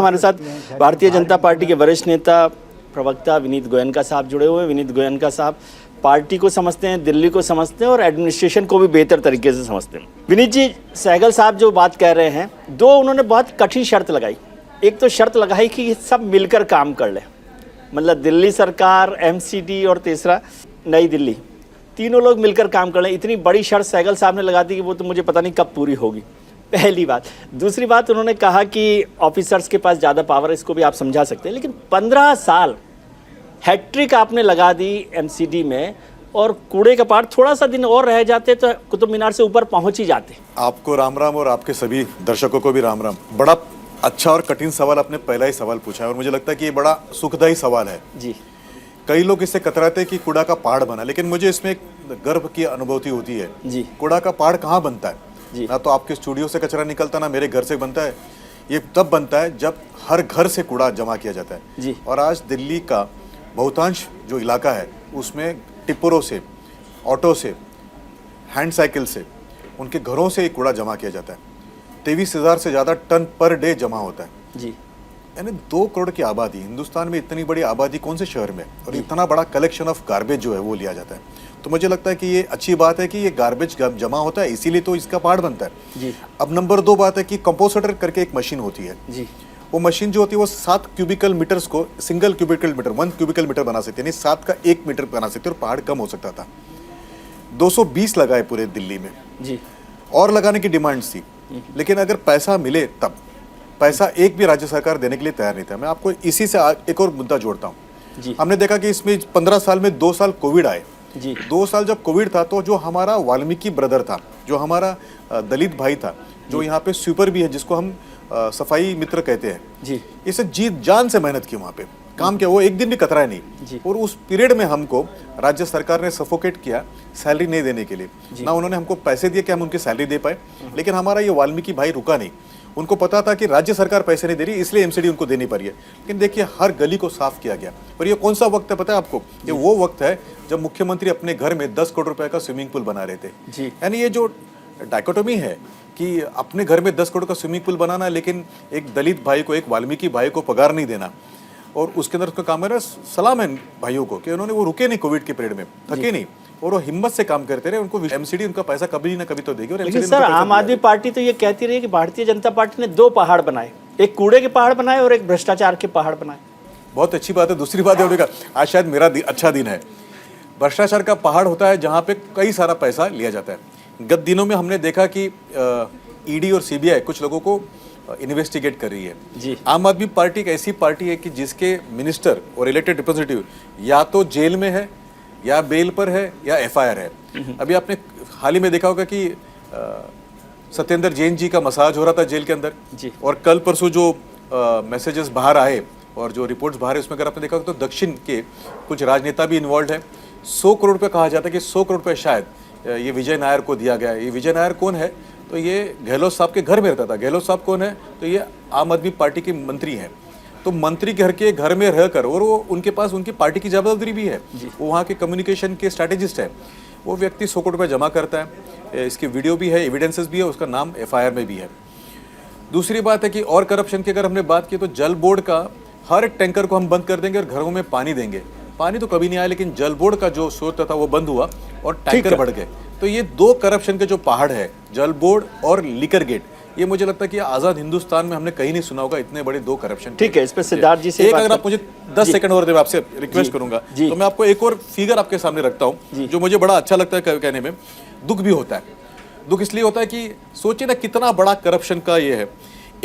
हमारे साथ भारतीय जनता पार्टी के वरिष्ठ नेता प्रवक्ता विनीत गोयनका साहब जुड़े हुए हैं। विनीत गोयनका साहब पार्टी को समझते हैं, दिल्ली को समझते हैं और एडमिनिस्ट्रेशन को भी बेहतर तरीके से समझते हैं। विनीत जी, सहगल साहब जो बात कह रहे हैं, दो उन्होंने बहुत कठिन शर्त लगाई। एक तो शर्त लगाई कि सब मिलकर काम कर लें, मतलब दिल्ली सरकार, एमसीडी और तीसरा नई दिल्ली, तीनों लोग मिलकर काम कर लें। इतनी बड़ी शर्त सहगल साहब ने लगा दी कि वो तो मुझे पता नहीं कब पूरी होगी। पहली बात। दूसरी बात, उन्होंने कहा कि ऑफिसर्स के पास ज़्यादा पावर है, इसको भी आप समझा सकते हैं, लेकिन 15 साल हैट्रिक आपने लगा दी एमसीडी में और कूड़े का पहाड़ थोड़ा सा दिन और रह जाते तो कुतुब मीनार से ऊपर पहुंच ही जाते। आपको राम राम और आपके सभी दर्शकों को भी राम राम। बड़ा अच्छा और कठिन सवाल आपने पहला ही सवाल पूछा है और मुझे लगता है कि ये बड़ा सुखदायी सवाल है जी। कई लोग इससे कतराते हैं कि कूड़ा का पहाड़ बना, लेकिन मुझे इसमें एक गर्व की अनुभूति होती है जी। कूड़ा का पहाड़ कहाँ बनता है? जी। ना तो आपके स्टूडियो से कचरा निकलता, ना मेरे घर से बनता है। ये तब बनता है जब हर घर से कूड़ा जमा किया जाता है जी। और आज दिल्ली का बहुतांश जो इलाका है उसमें टिप्परों से, ऑटो से, हैंड साइकिल से, उनके घरों से कूड़ा जमा किया जाता है। 23,000 से ज़्यादा टन पर डे जमा होता है जी। यानी 2 करोड़ की आबादी, हिंदुस्तान में इतनी बड़ी आबादी कौन से शहर में, और इतना बड़ा कलेक्शन ऑफ गार्बेज जो है वो लिया जाता है। तो मुझे लगता है कि ये अच्छी बात है कि ये गार्बेज जमा होता है, इसीलिए तो इसका पहाड़ बनता है जी। अब नंबर 2 बात है कि कंपोस्टर करके एक मशीन होती है जी। वो मशीन जो होती है वो 7 क्यूबिकल मीटर्स को single cubical metre 1 cubical metre बना सकती है, यानी 7 का 1 मीटर बना सकती है और पहाड़ कम हो सकता था। 220 लगाए पूरे दिल्ली में जी। और लगाने की डिमांड्स थी, लेकिन अगर पैसा मिले तब पैसा एक भी राज्य सरकार देने के लिए तैयार नहीं था। मैं आपको इसी से एक और मुद्दा जोड़ता हूँ जी। हमने देखा कि इसमें 15 साल में 2 साल कोविड आए जी। 2 साल जब कोविड था तो जो हमारा वाल्मीकि ब्रदर था, जो हमारा दलित भाई था, जो यहाँ पे स्वीपर भी है, जिसको हम सफाई मित्र कहते हैं जी। इसे जीत जान से मेहनत की, वहाँ पे काम किया, वो एक दिन भी कतराया नहीं। और उस पीरियड में हमको राज्य सरकार ने सफोकेट किया सैलरी नहीं देने के लिए, ना उन्होंने हमको पैसे दिए कि हम उनकी सैलरी दे पाए, लेकिन हमारा ये वाल्मीकि भाई रुका नहीं। उनको पता था कि राज्य सरकार पैसे नहीं दे रही, इसलिए एमसीडी उनको देनी पड़ी है। लेकिन देखिए हर गली को साफ किया गया। और ये कौन सा वक्त है पता है आपको? ये वो वक्त है जब मुख्यमंत्री अपने घर में 10 करोड़ रुपए का स्विमिंग पूल बना रहे थे। यानी ये जो डायकोटोमी है कि अपने घर में 10 करोड़ का स्विमिंग पूल बनाना, लेकिन एक दलित भाई को, एक वाल्मीकि भाई को पगार नहीं देना, और उसके अंदर उसका काम है ना, सलाम है भाइयों को कि उन्होंने वो रुके नहीं, कोविड के पीरियड में थके नहीं और वो हिम्मत से काम करते रहे। उनको एमसीडी उनका पैसा कभी ना कभी तो देगी। और लेकिन सर, आम आदमी पार्टी तो ये कहती रही कि भारतीय जनता पार्टी ने 2 पहाड़ बनाए, एक कूड़े के पहाड़ बनाए और एक भ्रष्टाचार के पहाड़ बनाए। बहुत अच्छी बात है। दूसरी बात है, आज शायद मेरा अच्छा दिन है। भ्रष्टाचार का पहाड़ होता है जहाँ पे कई सारा पैसा लिया जाता है। गत दिनों में हमने देखा कि ईडी और सीबीआई कुछ लोगों को इन्वेस्टिगेट कर रही है जी। आम आदमी पार्टी एक ऐसी पार्टी है कि जिसके मिनिस्टर और इलेक्टेड रिप्रेजेंटेटिव या तो जेल में है, या बेल पर है, या एफआईआर है। अभी आपने हाल ही में देखा होगा कि सत्येंद्र जैन जी का मसाज हो रहा था जेल के अंदर जी। और कल परसों जो मैसेजेस बाहर आए और जो रिपोर्ट्स बाहर है उसमें अगर आपने देखा तो दक्षिण के कुछ राजनेता भी इन्वॉल्व है। 100 करोड़ रुपये कहा जाता है कि 100 करोड़ रुपये शायद ये विजय नायर को दिया गया है। ये विजय नायर कौन है? तो ये गहलोत साहब के घर में रहता था। गहलोत साहब कौन है? तो ये आम आदमी पार्टी के मंत्री हैं। तो मंत्री घर में रहकर, और वो उनके पास उनकी पार्टी की जवाबदारी भी है, वो वहाँ के कम्युनिकेशन के स्ट्रैटेजिस्ट है। वो व्यक्ति 100 करोड़ रुपये जमा करता है, इसकी वीडियो भी है, एविडेंसेस भी है, उसका नाम एफआईआर में भी है। दूसरी बात है कि और करप्शन की अगर हमने बात की तो जल बोर्ड का हर टैंकर को हम बंद कर देंगे और घरों में पानी देंगे। पानी तो कभी नहीं आया, लेकिन जल बोर्ड का जो स्रोत था वो बंद हुआ और टैंकर बढ़ गए। तो ये 2 करप्शन के जो पहाड़ है, जल बोर्ड और लिकर गेट, ये मुझे लगता है कि आजाद हिंदुस्तान में हमने कहीं नहीं सुना होगा इतने बड़े 2 करप्शन। ठीक है, इस पे सिद्धार्थ जी से एक अगर आप मुझे 10 सेकंड और दें, आपसे रिक्वेस्ट करूंगा, तो मैं आपको एक और फिगर आपके सामने रखता हूं जो मुझे बड़ा अच्छा लगता है कहने में, दुख भी होता है। दुख इसलिए होता है कि सोचिए ना कितना बड़ा करप्शन का ये है।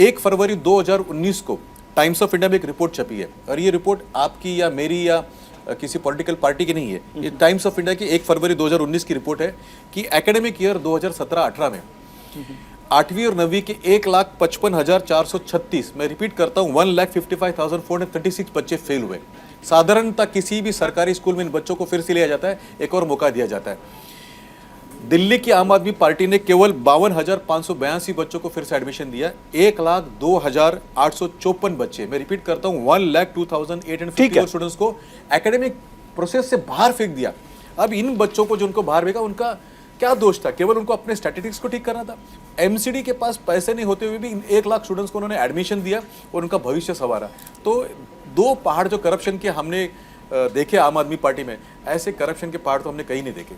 1 फरवरी 2019 को टाइम्स ऑफ इंडिया में एक रिपोर्ट छपी है, और ये रिपोर्ट आपकी या मेरी या किसी पॉलिटिकल पार्टी की नहीं है। ये टाइम्स ऑफ इंडिया की 1 फरवरी 2019 की रिपोर्ट है कि एकेडमिक ईयर 2017-18 में 8वीं और 9वीं के 1,55,436, मैं रिपीट करता हूँ, 1,55,436 बच्चे फेल हुए। साधारणतः किसी भी सरकारी स्कूल में इन बच्चों को फिर से लिया जाता है, एक और मौका दिया जाता है। दिल्ली की आम आदमी पार्टी ने केवल 52,582 बच्चों को फिर से एडमिशन दिया। 1,02,854 बच्चे, मैं रिपीट करता हूँ, 1,02,850 स्टूडेंट्स को एकेडमिक प्रोसेस से बाहर फेंक दिया। अब इन बच्चों को जो उनको बाहर फेंका, उनका क्या दोष था? केवल उनको अपने स्टैटिस्टिक्स को ठीक करना था। एमसीडी के पास पैसे नहीं होते हुए भी 1 लाख स्टूडेंट्स को उन्होंने एडमिशन दिया और उनका भविष्य संवारा। तो 2 पहाड़ जो करप्शन के हमने देखे आम आदमी पार्टी में, ऐसे करप्शन के पहाड़ तो हमने कहीं नहीं देखे।